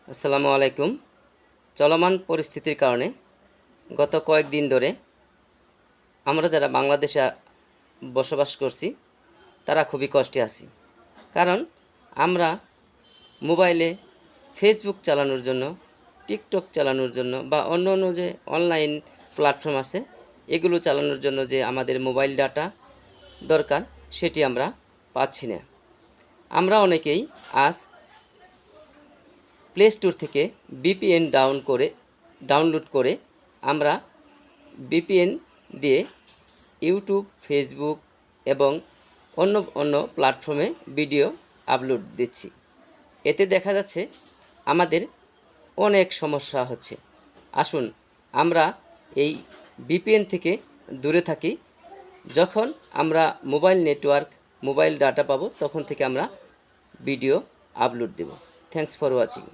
আসসালামু আলাইকুম। চলমান পরিস্থিতির কারণে গত কয়েকদিন ধরে আমরা যারা বাংলাদেশে বসবাস করছি তারা খুবই কষ্টে আছি। কারণ আমরা মোবাইলে ফেসবুক চালানোর জন্য, টিকটক চালানোর জন্য বা অন্য অন্য যে অনলাইন প্ল্যাটফর্ম আছে এগুলো চালানোর জন্য যে আমাদের মোবাইল ডাটা দরকার সেটি আমরা পাচ্ছি না। আমরা অনেকেই আজ প্লে স্টোর থেকে ভিপিএন ডাউনলোড করে আমরা ভিপিএন দিয়ে ইউটিউব, ফেসবুক এবং অন্য অন্য প্ল্যাটফর্মে ভিডিও আপলোড দিচ্ছি। এতে দেখা যাচ্ছে আমাদের অনেক সমস্যা হচ্ছে। আসুন আমরা এই ভিপিএন থেকে দূরে থাকি। যখন আমরা মোবাইল ডাটা পাবো তখন থেকে আমরা ভিডিও আপলোড দেব। Thanks for watching.